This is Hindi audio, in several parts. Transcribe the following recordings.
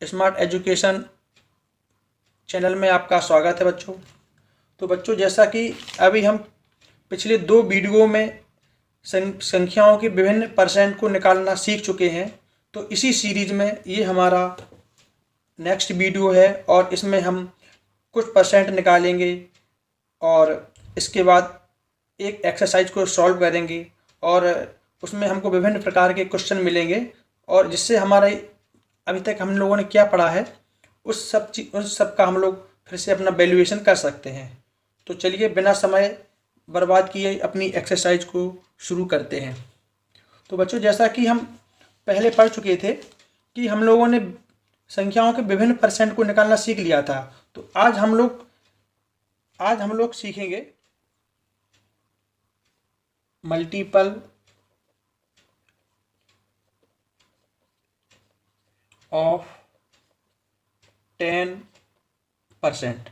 स्मार्ट एजुकेशन चैनल में आपका स्वागत है बच्चों। तो बच्चों, जैसा कि अभी हम पिछले 2 वीडियो में संख्याओं के विभिन्न परसेंट को निकालना सीख चुके हैं, तो इसी सीरीज में ये हमारा नेक्स्ट वीडियो है और इसमें हम कुछ परसेंट निकालेंगे और इसके बाद एक एक्सरसाइज को सॉल्व करेंगे और उसमें हमको विभिन्न प्रकार के क्वेश्चन मिलेंगे और जिससे हमारे अभी तक हम लोगों ने क्या पढ़ा है उस सब का हम लोग फिर से अपना वैल्यूएशन कर सकते हैं। तो चलिए बिना समय बर्बाद किए अपनी एक्सरसाइज को शुरू करते हैं। तो बच्चों, जैसा कि हम पहले पढ़ चुके थे कि हम लोगों ने संख्याओं के विभिन्न परसेंट को निकालना सीख लिया था, तो आज हम लोग सीखेंगे मल्टीपल ऑफ 10%।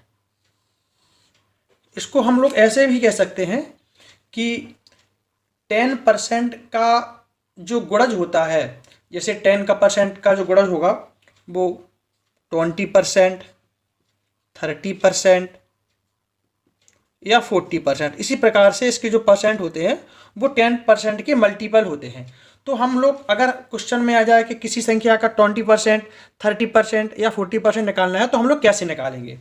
इसको हम लोग ऐसे भी कह सकते हैं कि 10% का जो गुणज होता है, जैसे 10 का परसेंट का जो गुणज होगा वो 20%, 30% या 40%, इसी प्रकार से इसके जो परसेंट होते हैं वो 10% के मल्टीपल होते हैं। तो हम लोग अगर क्वेश्चन में आ जाए कि किसी संख्या का 20%, 30% या 40% निकालना है तो हम लोग कैसे निकालेंगे,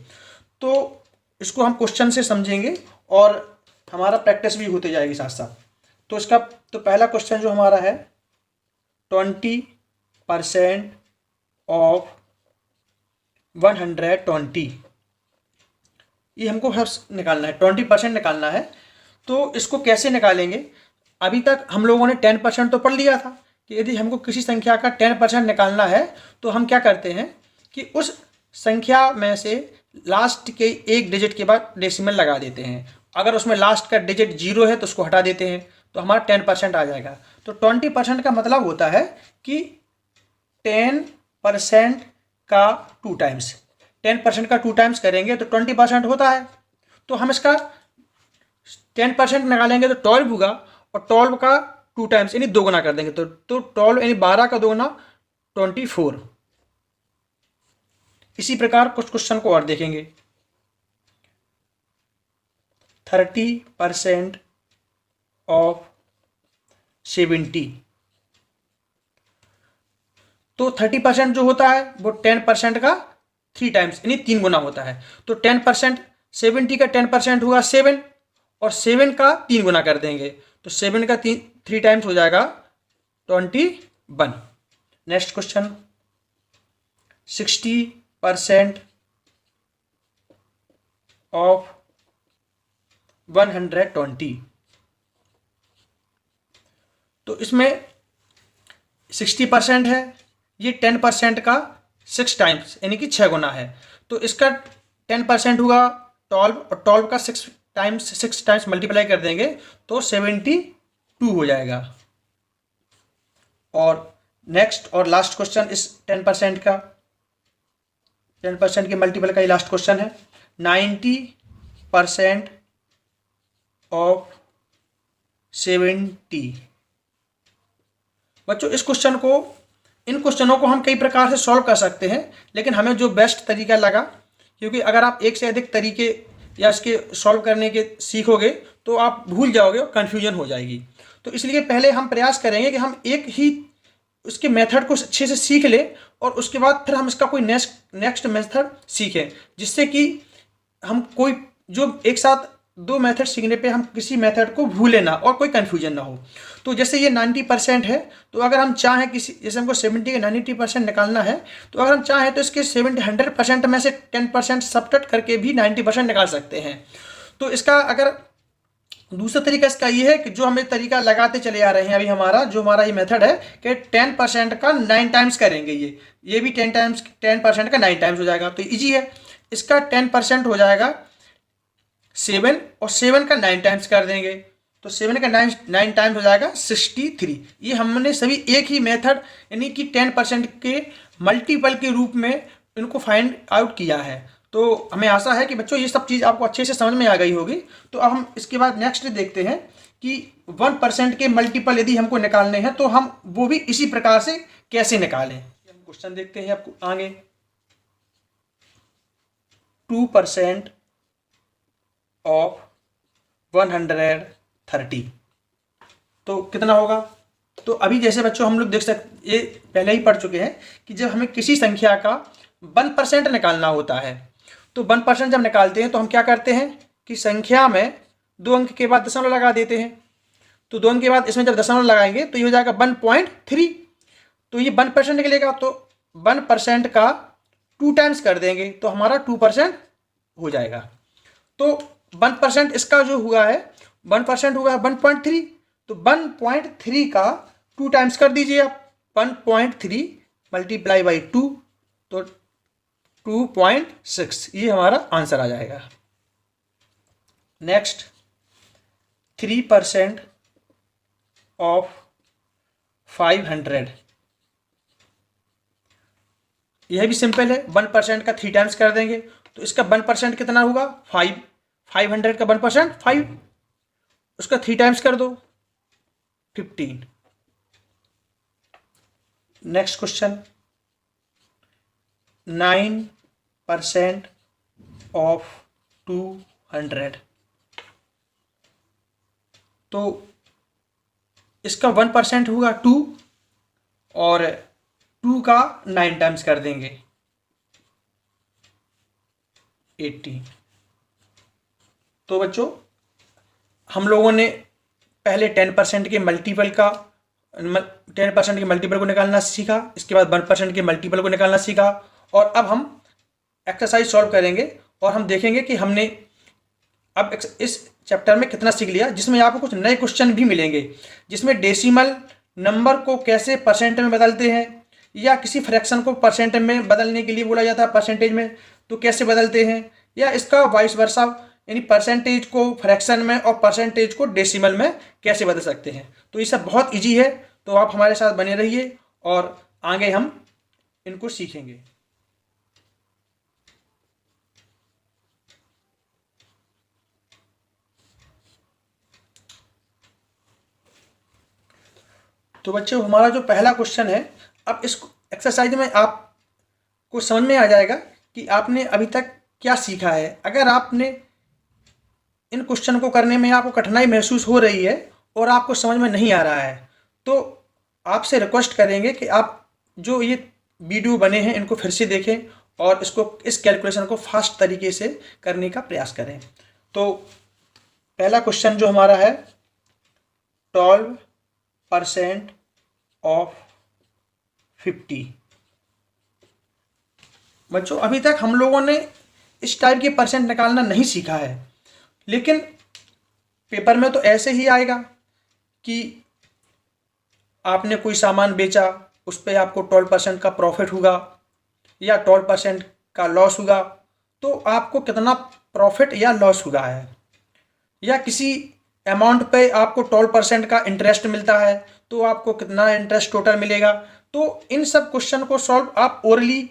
तो इसको हम क्वेश्चन से समझेंगे और हमारा प्रैक्टिस भी होती जाएगी साथ साथ। तो इसका पहला क्वेश्चन जो हमारा है 20% ऑफ 120, ये हमको निकालना है, 20% निकालना है। तो इसको कैसे निकालेंगे? अभी तक हम लोगों ने 10% तो पढ़ लिया था कि यदि हमको किसी संख्या का 10% निकालना है तो हम क्या करते हैं कि उस संख्या में से लास्ट के एक डिजिट के बाद डेसिमल लगा देते हैं। अगर उसमें लास्ट का डिजिट 0 है तो उसको हटा देते हैं तो हमारा 10% आ जाएगा। तो 20% का मतलब होता है कि 10% का 2 टाइम्स, 10% का 2 टाइम्स करेंगे तो 20% होता है। तो हम इसका 10% निकालेंगे तो 12 होगा और 12 का 2 टाइम्स यानी 2 गुना कर देंगे तो 12 यानी 12 का 2 गुना 24। इसी प्रकार कुछ क्वेश्चन को और देखेंगे। 30% ऑफ 70, तो 30% जो होता है वो 10% का 3 टाइम्स यानी 3 गुना होता है। तो 10% 70 का 10% हुआ 7 और 7 का 3 गुना कर देंगे तो 7 का 3 टाइम्स हो जाएगा 21। नेक्स्ट क्वेश्चन 60% ऑफ 120, तो इसमें 60% है, ये 10% का 6 टाइम्स यानी कि 6 गुना है। तो इसका 10% होगा 12 और 12 का 6 टाइम्स मल्टीप्लाई कर देंगे तो 72 हो जाएगा। और नेक्स्ट और लास्ट क्वेश्चन इस 10% के मल्टीपल का ये लास्ट क्वेश्चन है 90% ऑफ 70। बच्चों, इन क्वेश्चनों को हम कई प्रकार से सॉल्व कर सकते हैं, लेकिन हमें जो बेस्ट तरीका लगा, क्योंकि अगर आप एक से अधिक तरीके या इसके सॉल्व करने के सीखोगे तो आप भूल जाओगे और कन्फ्यूजन हो जाएगी। तो इसलिए पहले हम प्रयास करेंगे कि हम एक ही उसके मेथड को अच्छे से सीख लें और उसके बाद फिर हम इसका कोई नेक्स्ट मेथड सीखें, जिससे कि हम कोई जो एक साथ 2 मेथड सीखने पे हम किसी मेथड को भूलें ना और कोई कन्फ्यूजन ना हो। तो जैसे ये 90% है, तो अगर हम चाहें जैसे हमको 70 के 90% निकालना है, तो अगर हम चाहें तो इसके 100% में से 10% सब्ट्रैक्ट करके भी 90% निकाल सकते हैं। तो इसका अगर दूसरा तरीका इसका ये है कि जो हमें तरीका लगाते चले आ रहे हैं अभी हमारा ये मेथड है कि 10% का 9 टाइम्स करेंगे। ये भी 10% का 9 टाइम्स हो जाएगा तो ईजी है। इसका 10% हो जाएगा 7 और 7 का 9 टाइम्स कर देंगे तो 7 का 9 टाइम्स हो जाएगा 63। ये हमने सभी एक ही मेथड यानी कि 10% के मल्टीपल के रूप में इनको फाइंड आउट किया है। तो हमें आशा है कि बच्चों ये सब चीज़ आपको अच्छे से समझ में आ गई होगी। तो अब हम इसके बाद नेक्स्ट देखते हैं कि 1% के मल्टीपल यदि हमको निकालने हैं तो हम वो भी इसी प्रकार से कैसे निकालें। हम क्वेश्चन देखते हैं आपको आगे। 2% ऑफ 130। तो कितना होगा? तो अभी जैसे बच्चों हम लोग देख सकते, ये पहले ही पढ़ चुके हैं कि जब हमें किसी संख्या का 1% निकालना होता है, तो 1% जब निकालते हैं तो हम क्या करते हैं कि संख्या में 2 अंक के बाद दशमलव लगा देते हैं। तो 2 अंक के बाद इसमें जब दशमलव लगाएंगे तो ये हो जाएगा 1.3। तो ये 1% निकलेगा, तो 1% का 2 टाइम्स कर देंगे तो हमारा 2% हो जाएगा। तो 1% इसका जो हुआ है 1% हुआ है 1.3, तो 1.3 का 2 टाइम्स कर दीजिए आप, 1.3 मल्टीप्लाई बाई 2, तो 2.6, ये हमारा आंसर आ जाएगा। नेक्स्ट, 3% ऑफ 500, यह भी सिंपल है, 1% का 3 टाइम्स कर देंगे तो इसका 1% कितना होगा? 500 का 1% 5, उसका 3 टाइम्स कर दो 15। नेक्स्ट क्वेश्चन, 9% ऑफ 200, तो इसका 1% होगा 2 और 2 का 9 टाइम्स कर देंगे 80। तो बच्चों हम लोगों ने पहले 10% के मल्टीपल का 10% के मल्टीपल को निकालना सीखा, इसके बाद 1% के मल्टीपल को निकालना सीखा, और अब हम एक्सरसाइज सॉल्व करेंगे और हम देखेंगे कि हमने अब इस चैप्टर में कितना सीख लिया, जिसमें आपको कुछ नए क्वेश्चन भी मिलेंगे, जिसमें डेसिमल नंबर को कैसे परसेंट में बदलते हैं, या किसी फ्रैक्शन को परसेंट में बदलने के लिए बोला जाता है परसेंटेज में, तो कैसे बदलते हैं, या इसका वाइस वर्सा, यानी परसेंटेज को फ्रैक्शन में और परसेंटेज को डेसिमल में कैसे बदल सकते हैं। तो ये सब बहुत इजी है, तो आप हमारे साथ बने रहिए और आगे हम इनको सीखेंगे। तो बच्चों हमारा जो पहला क्वेश्चन है, अब इस एक्सरसाइज में आपको समझ में आ जाएगा कि आपने अभी तक क्या सीखा है। अगर आपने इन क्वेश्चन को करने में आपको कठिनाई महसूस हो रही है और आपको समझ में नहीं आ रहा है, तो आपसे रिक्वेस्ट करेंगे कि आप जो ये वीडियो बने हैं इनको फिर से देखें और इस कैलकुलेशन को फास्ट तरीके से करने का प्रयास करें। तो पहला क्वेश्चन जो हमारा है, 12% ऑफ 50। बच्चों अभी तक हम लोगों ने इस टाइप के परसेंट निकालना नहीं सीखा है, लेकिन पेपर में तो ऐसे ही आएगा कि आपने कोई सामान बेचा, उस पर आपको 12% का प्रॉफिट होगा या 12% का लॉस होगा, तो आपको कितना प्रॉफिट या लॉस हुआ है, या किसी अमाउंट पे आपको 12% का इंटरेस्ट मिलता है तो आपको कितना इंटरेस्ट टोटल मिलेगा। तो इन सब क्वेश्चन को सॉल्व आप ओरली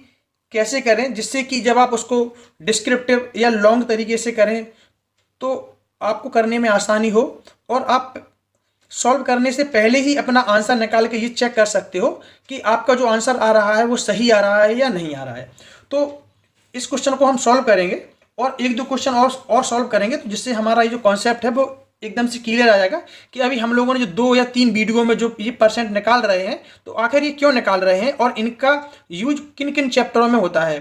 कैसे करें, जिससे कि जब आप उसको डिस्क्रिप्टिव या लॉन्ग तरीके से करें तो आपको करने में आसानी हो, और आप सॉल्व करने से पहले ही अपना आंसर निकाल के ये चेक कर सकते हो कि आपका जो आंसर आ रहा है वो सही आ रहा है या नहीं आ रहा है। तो इस क्वेश्चन को हम सॉल्व करेंगे और एक दो क्वेश्चन और सॉल्व करेंगे, तो जिससे हमारा ये जो कॉन्सेप्ट है वो एकदम से क्लियर आ जाएगा कि अभी हम लोगों ने जो 2 या 3 वीडियो में जो ये परसेंट निकाल रहे हैं, तो आखिर ये क्यों निकाल रहे हैं और इनका यूज किन किन चैप्टरों में होता है।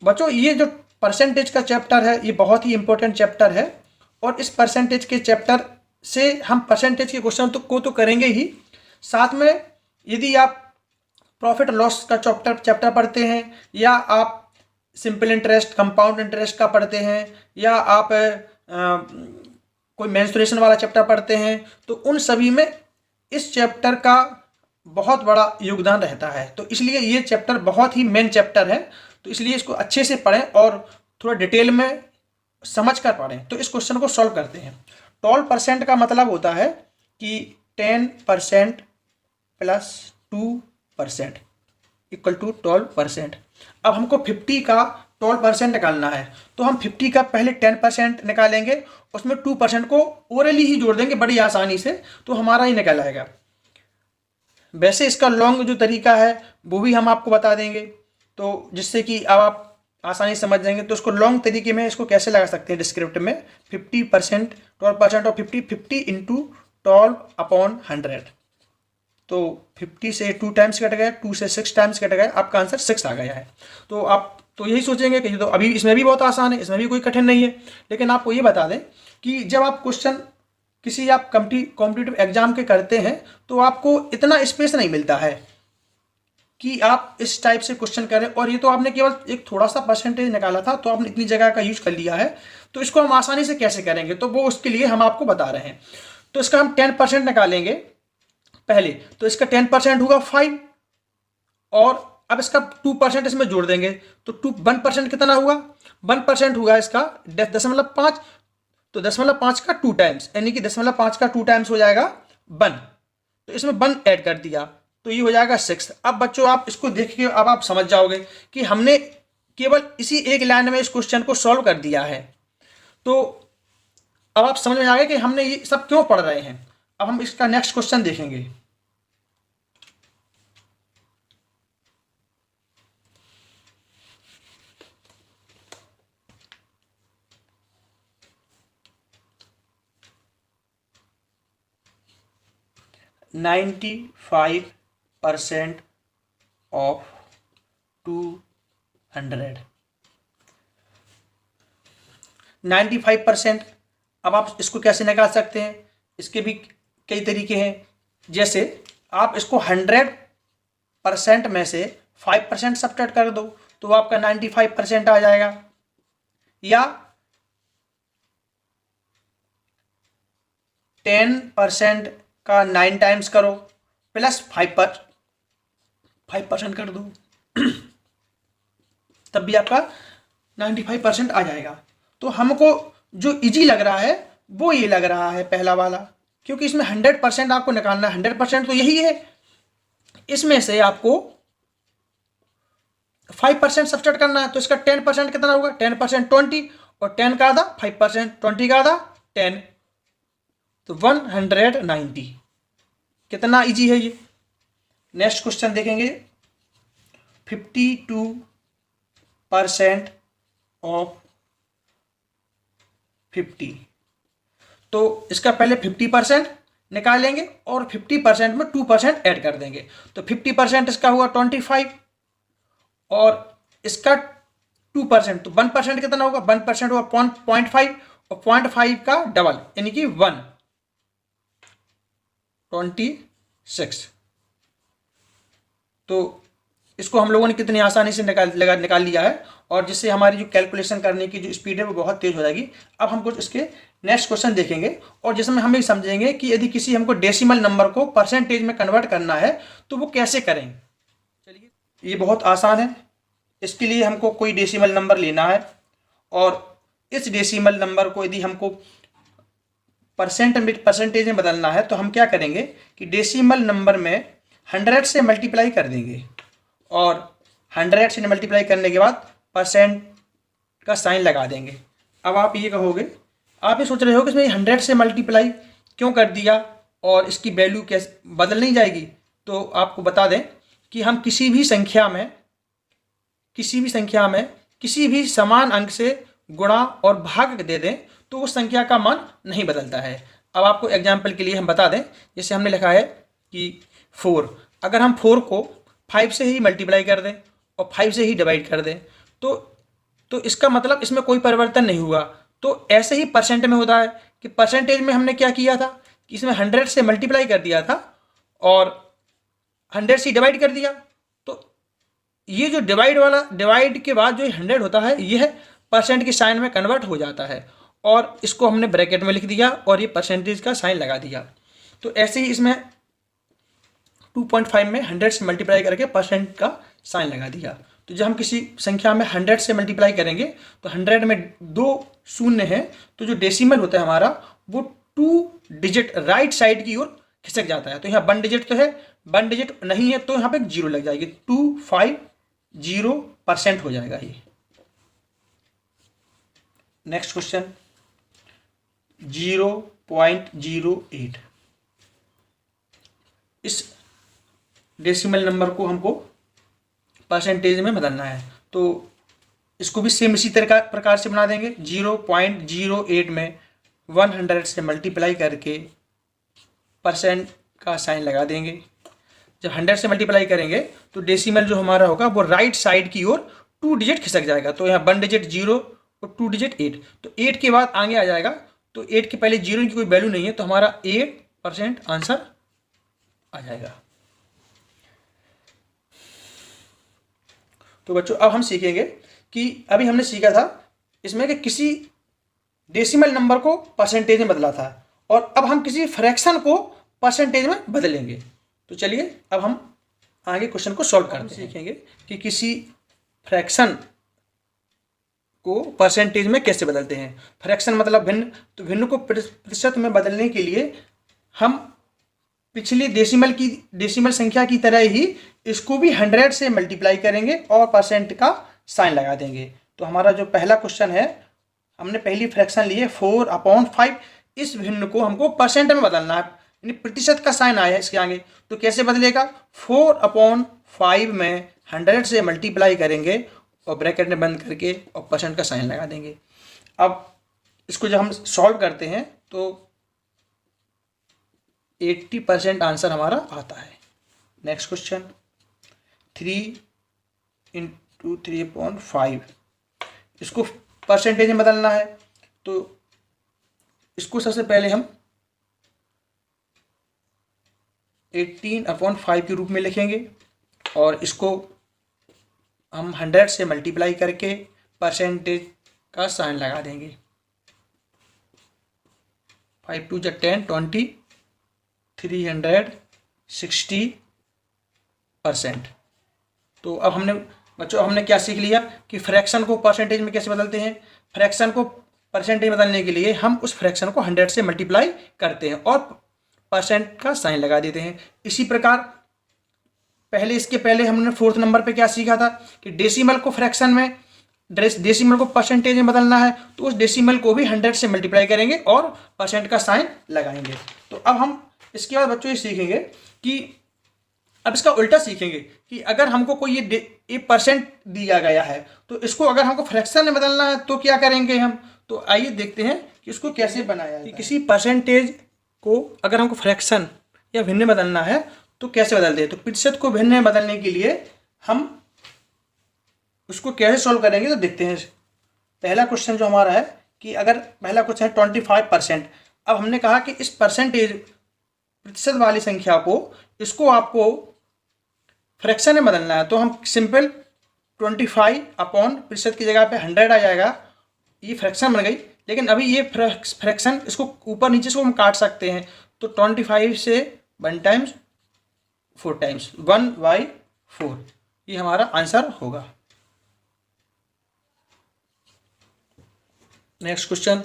बच्चों ये जो परसेंटेज का चैप्टर है ये बहुत ही इंपॉर्टेंट चैप्टर है, और इस परसेंटेज के चैप्टर से हम परसेंटेज के क्वेश्चन को तो करेंगे ही, साथ में यदि आप प्रॉफिट लॉस का चैप्टर पढ़ते हैं, या आप सिंपल इंटरेस्ट कंपाउंड इंटरेस्ट का पढ़ते हैं, या आप कोई मेंसुरेशन वाला चैप्टर पढ़ते हैं, तो उन सभी में इस चैप्टर का बहुत बड़ा योगदान रहता है। तो इसलिए ये चैप्टर बहुत ही मेन चैप्टर है, तो इसलिए इसको अच्छे से पढ़ें और थोड़ा डिटेल में समझ कर पढ़ें। तो इस क्वेश्चन को सॉल्व करते हैं। 12% का मतलब होता है कि 10% प्लस 2% इक्वल टू 12%। अब हमको 50 का 12% निकालना है, तो हम 50 का पहले 10% निकालेंगे, उसमें 2% को ओरली ही जोड़ देंगे बड़ी आसानी से, तो हमारा ही निकल आएगा। वैसे इसका लॉन्ग जो तरीका है वो भी हम आपको बता देंगे, तो जिससे कि अब आसानी से समझ जाएंगे। तो उसको लॉन्ग तरीके में इसको कैसे लगा सकते हैं डिस्क्रिप्टिव में, 50%, 12% और 50 इंटू 12 अपॉन 100। तो 50 से 2 टाइम्स कट गया, 2 से 6 टाइम्स कट गया, आपका आंसर 6 आ गया है। तो आप तो यही सोचेंगे कि तो अभी इसमें भी बहुत आसान है, इसमें भी कोई कठिन नहीं है। लेकिन आपको ये बता दें कि जब आप क्वेश्चन किसी आप कॉम्पिटिटिव एग्जाम के करते हैं तो आपको इतना स्पेस नहीं मिलता है कि आप इस टाइप से क्वेश्चन करें। और ये तो आपने केवल एक थोड़ा सा परसेंटेज निकाला था, तो आपने इतनी जगह का यूज कर लिया है, तो इसको हम आसानी से कैसे करेंगे, तो वो उसके लिए हम आपको बता रहे हैं। तो इसका हम 10% निकालेंगे पहले, तो इसका 10% होगा 5, और अब इसका 2% इसमें जोड़ देंगे, तो 1% कितना हुआ, 1% हुआ इसका 0.5, तो 0.5 का 2 टाइम्स, यानी कि 0.5 का 2 टाइम्स हो जाएगा 1, तो इसमें 1 ऐड कर दिया, तो ये हो जाएगा 6। अब बच्चों आप इसको देख के अब आप समझ जाओगे कि हमने केवल इसी एक लाइन में इस क्वेश्चन को सॉल्व कर दिया है। तो अब आप समझ में आ गए कि हमने ये सब क्यों पढ़ रहे हैं। अब हम इसका नेक्स्ट क्वेश्चन देखेंगे। %95 ऑफ 200, 95%। अब आप इसको कैसे निकाल सकते हैं, इसके भी कई तरीके हैं। जैसे आप इसको 100% में से 5% सब्ट्रैक्ट कर दो, तो आपका 95% आ जाएगा। या 10% का 9 टाइम्स करो, प्लस 5% कर दो, तब भी आपका 95% आ जाएगा। तो हमको जो इजी लग रहा है वो ये लग रहा है पहला वाला, क्योंकि इसमें 100% आपको निकालना है। 100% तो यही है, इसमें से आपको 5% सब्ट्रैक्ट करना है, तो इसका 10% कितना होगा, 10% 20, और 10 का आधा 5%, 20 का आधा 10, तो 190। कितना इजी है ये। नेक्स्ट क्वेश्चन देखेंगे, 52% ऑफ 50। तो इसका पहले 50% निकालेंगे और 50% में 2% ऐड कर देंगे, तो 50% इसका हुआ 25, और इसका 2%, तो 1% कितना होगा, 1% हुआ 0.5, और 0.5 का डबल यानी कि 1, 26। तो इसको हम लोगों ने कितनी आसानी से निकाल लिया है, और जिससे हमारी जो कैलकुलेशन करने की जो स्पीड है वो बहुत तेज हो जाएगी। अब हम कुछ इसके नेक्स्ट क्वेश्चन देखेंगे, और जिसमें हम ये समझेंगे कि यदि किसी हमको डेसिमल नंबर को परसेंटेज में कन्वर्ट करना है तो वो कैसे करें। चलिए, ये बहुत आसान है। इसके लिए हमको कोई डेसिमल नंबर लेना है, और इस डेसिमल नंबर को यदि हमको परसेंटेज में बदलना है, तो हम क्या करेंगे कि डेसिमल नंबर में 100 से मल्टीप्लाई कर देंगे, और 100 से मल्टीप्लाई करने के बाद परसेंट का साइन लगा देंगे। अब आप ये कहोगे, आप ये सोच रहे हो कि इसमें 100 से मल्टीप्लाई क्यों कर दिया और इसकी वैल्यू कैसे बदल नहीं जाएगी। तो आपको बता दें कि हम किसी भी संख्या में किसी भी समान अंक से गुणा और भाग दे दें तो उस संख्या का मान नहीं बदलता है। अब आपको एग्जाम्पल के लिए हम बता दें, जैसे हमने लिखा है कि 4, अगर हम 4 को 5 से ही मल्टीप्लाई कर दें और 5 से ही डिवाइड कर दें, तो इसका मतलब इसमें कोई परिवर्तन नहीं हुआ। तो ऐसे ही परसेंट में होता है कि परसेंटेज में हमने क्या किया था कि इसमें 100 से मल्टीप्लाई कर दिया था और 100 से डिवाइड कर दिया। तो ये जो डिवाइड के बाद जो 100 होता है, यह परसेंट के साइन में कन्वर्ट हो जाता है, और इसको हमने ब्रैकेट में लिख दिया और ये परसेंटेज का साइन लगा दिया। तो ऐसे ही इसमें 2.5 में 100 से मल्टीप्लाई करके परसेंट का साइन लगा दिया। तो जब हम किसी संख्या में 100 से मल्टीप्लाई करेंगे तो 100 में 2 शून्य है, तो जो डेसिमल होता है हमारा वो 2 डिजिट राइट साइड की ओर खिसक जाता है। तो यहाँ 1 डिजिट तो है, 1 डिजिट नहीं है, तो यहाँ पे 0 लग जाएगी, 250% हो जाएगा ये। Next question 0.08। इस डेसिमल नंबर को हमको परसेंटेज में बदलना है। तो इसको भी सेम इसी तरह प्रकार से बना देंगे। 0.08 में 100 से मल्टीप्लाई करके परसेंट का साइन लगा देंगे। जब 100 से मल्टीप्लाई करेंगे तो डेसिमल जो हमारा होगा वो राइट साइड की ओर 2 डिजिट खिसक जाएगा। तो यहाँ 1 डिजिट 0 और 2 डिजिट 8, तो 8 के बाद आगे आ जाएगा। तो 8 के पहले 0 की कोई वैल्यू नहीं है, तो हमारा 8% आंसर आ जाएगा। तो बच्चों अब हम सीखेंगे कि अभी हमने सीखा था इसमें कि किसी डेसिमल नंबर को परसेंटेज में बदला था, और अब हम किसी फ्रैक्शन को परसेंटेज में बदलेंगे। तो चलिए अब हम आगे क्वेश्चन को सॉल्व करते हैं। सीखेंगे कि किसी फ्रैक्शन को परसेंटेज में कैसे बदलते हैं। फ्रैक्शन मतलब भिन्न, तो भिन्न को प्रतिशत में बदलने के लिए हम पिछली डेसिमल संख्या की तरह ही इसको भी 100 से मल्टीप्लाई करेंगे और परसेंट का साइन लगा देंगे। तो हमारा जो पहला क्वेश्चन है, हमने पहली फ्रैक्शन ली है 4/5, इस भिन्न को हमको परसेंट में बदलना है, यानी प्रतिशत का साइन आया है इसके आगे। तो कैसे बदलेगा, 4/5 में 100 से मल्टीप्लाई करेंगे और ब्रैकेट में बंद करके और परसेंट का साइन लगा देंगे। अब इसको जब हम सॉल्व करते हैं तो 80% आंसर हमारा आता है। नेक्स्ट क्वेश्चन, 3 × 3/5, इसको परसेंटेज में बदलना है। तो इसको सबसे पहले हम 18/5 के रूप में लिखेंगे और इसको हम 100 से मल्टीप्लाई करके परसेंटेज का साइन लगा देंगे। 5 × 2 = 10, 20, 360%। तो अब हमने क्या सीख लिया कि फ्रैक्शन को परसेंटेज में कैसे बदलते हैं। फ्रैक्शन को परसेंटेज में बदलने के लिए हम उस फ्रैक्शन को 100 से मल्टीप्लाई करते हैं और परसेंट का साइन लगा देते हैं। इसी प्रकार इसके पहले हमने 4th नंबर पे क्या सीखा था कि डेसिमल को फ्रैक्शन में, डेसिमल को परसेंटेज में बदलना है, तो उस डेसिमल को भी 100 से मल्टीप्लाई करेंगे और परसेंट का साइन लगाएंगे। तो अब हम इसके बाद बच्चों ये सीखेंगे कि अब इसका उल्टा सीखेंगे कि अगर हमको कोई ये परसेंट दिया गया है तो इसको अगर हमको फ्रैक्शन में बदलना है तो क्या करेंगे हम। तो आइए देखते हैं कि इसको कैसे बनाया कि किसी परसेंटेज को अगर हमको फ्रैक्शन या भिन्न में बदलना है तो कैसे बदलते हैं। तो प्रतिशत को भिन्न में बदलने के लिए हम उसको कैसे सॉल्व करेंगे, तो देखते हैं। पहला क्वेश्चन जो हमारा है कि अगर पहला क्वेश्चन है 25%। अब हमने कहा कि इस परसेंटेज प्रतिशत वाली संख्या को, इसको आपको फ्रैक्शन में बदलना है। तो हम सिंपल 25/प्रतिशत की जगह पे 100 आ जाएगा, ये फ्रैक्शन बन गई। लेकिन अभी ये फ्रैक्शन इसको ऊपर नीचे से हम काट सकते हैं। तो 25 से 1 टाइम्स 4 टाइम्स 1/4, ये हमारा आंसर होगा। नेक्स्ट क्वेश्चन,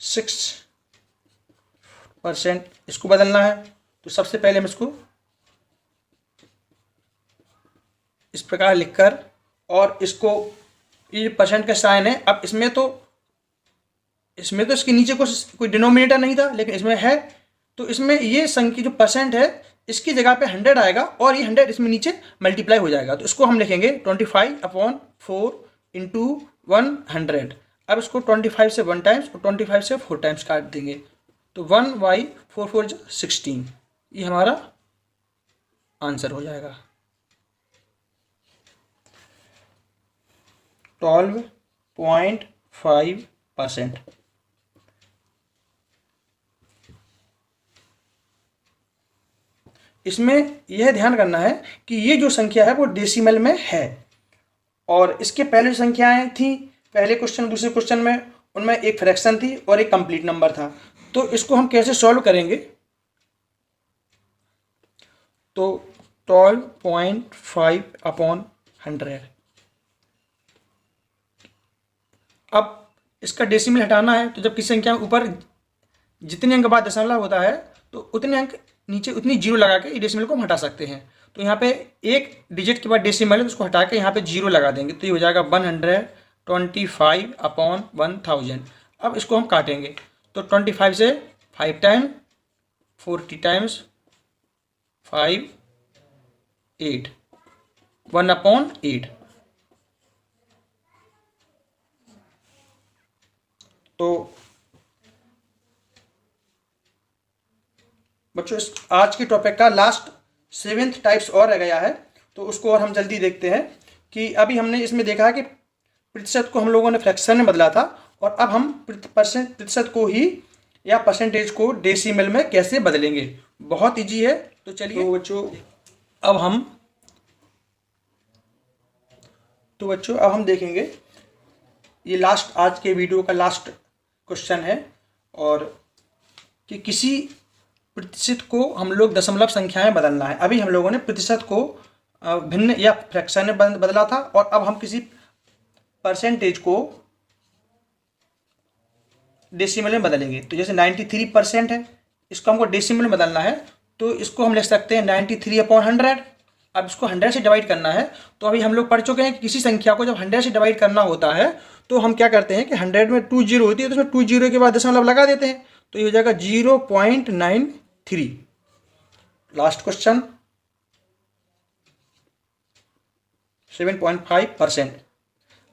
6%, इसको बदलना है। तो सबसे पहले हम इसको इस प्रकार लिखकर, और इसको ये परसेंट का साइन है। अब इसमें तो इसके नीचे कोई डिनोमिनेटर नहीं था, लेकिन इसमें है। तो इसमें ये संख्या जो परसेंट है इसकी जगह पे 100 आएगा और ये 100 इसमें नीचे मल्टीप्लाई हो जाएगा। तो इसको हम लिखेंगे 25/4 × 100। अब इसको 25 से 1 टाइम्स और 25 से 4 टाइम्स काट देंगे। तो 1/4 4 16, ये हमारा आंसर हो जाएगा। 12.5%। इसमें यह ध्यान करना है कि ये जो संख्या है वो डेसिमल में है, और इसके पहले जो संख्याएं थी पहले क्वेश्चन दूसरे क्वेश्चन में, उनमें एक फ्रैक्शन थी और एक कंप्लीट नंबर था। तो इसको हम कैसे सॉल्व करेंगे। तो 12.5/100। अब इसका डेसिमल हटाना है, तो जब किसी संख्या में ऊपर जितने अंक बाद दशमलव होता है तो उतने अंक नीचे उतनी जीरो लगा के डेसिमल को हम हटा सकते हैं। तो यहाँ पे एक डिजिट के बाद डेसिमल है, उसको हटा के यहाँ पे जीरो लगा देंगे। तो ये हो जाएगा 125/1000। अब इसको हम काटेंगे। तो 25 से 5 टाइम 40 टाइम्स 5 8 1/8। तो बच्चों इस आज की टॉपिक का लास्ट 7th टाइप्स और रह गया है, तो उसको और हम जल्दी देखते हैं। कि अभी हमने इसमें देखा है कि प्रतिशत को हम लोगों ने फ्रैक्शन में बदला था, और अब हम प्रतिशत को ही या परसेंटेज को डेसिमल में कैसे बदलेंगे। बहुत इजी है। तो चलिए बच्चों अब हम देखेंगे, ये लास्ट आज के वीडियो का लास्ट क्वेश्चन है, और कि किसी प्रतिशत को हम लोग दशमलव संख्या में बदलना है। अभी हम लोगों ने प्रतिशत को भिन्न या फ्रैक्शन में बदला था, और अब हम किसी परसेंटेज को डेसिमल में बदलेंगे। तो जैसे 93% है, इसको हमको डेसिमल में बदलना है, तो इसको हम लिख सकते हैं 93/100। अब इसको 100 से डिवाइड करना है, तो अभी हम लोग पढ़ चुके हैं कि किसी संख्या को जब 100 से डिवाइड करना होता है तो हम क्या करते हैं कि 100 में 2 जीरो होती है, तो उसमें 2 जीरो के बाद दशमलव लगा देते हैं, तो ये हो जाएगा 0.93। Last question 7.5%।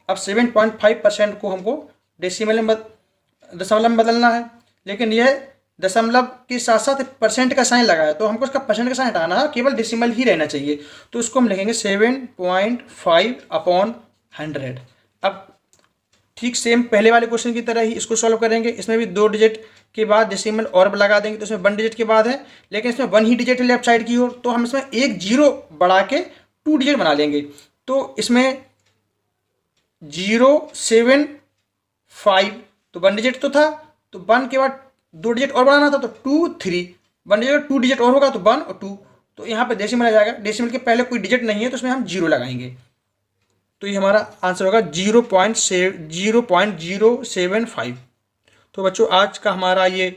अब 7.5% को हमको डेसिमल में दशमलव में बदलना है, लेकिन यह दशमलव के साथ साथ परसेंट का साइन लगा है, तो हमको इसका परसेंट का साइन हटाना है, केवल डेसिमल ही रहना चाहिए। तो इसको हम लिखेंगे 7.5/100। अब ठीक सेम पहले वाले क्वेश्चन की तरह ही इसको सॉल्व करेंगे। इसमें भी 2 डिजिट के बाद डेसिमल और लगा देंगे, तो इसमें 1 डिजिट के बाद है, लेकिन इसमें 1 ही डिजिट है लेफ्ट साइड की ओर, तो हम इसमें एक जीरो बढ़ा के 2 डिजिट बना लेंगे। तो इसमें 0.75, तो 1 डिजिट तो था, तो 1 के बाद 2 डिजिट और बढ़ाना था, तो 2 3, 1 डिजिट 2 डिजिट और होगा तो 1 और 2, तो यहाँ पे डेसिमल आ जाएगा। डेसिमल के पहले कोई डिजिट नहीं है, तो इसमें हम जीरो लगाएंगे, तो ये हमारा आंसर होगा 0.075। तो बच्चों आज का हमारा ये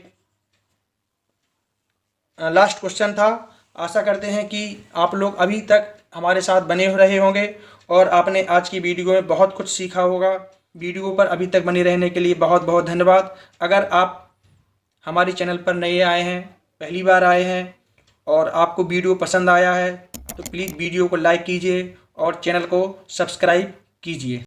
लास्ट क्वेश्चन था। आशा करते हैं कि आप लोग अभी तक हमारे साथ बने हो रहे होंगे और आपने आज की वीडियो में बहुत कुछ सीखा होगा। वीडियो पर अभी तक बने रहने के लिए बहुत बहुत धन्यवाद। अगर आप हमारे चैनल पर नए आए हैं, पहली बार आए हैं, और आपको वीडियो पसंद आया है, तो प्लीज़ वीडियो को लाइक कीजिए और चैनल को सब्सक्राइब कीजिए।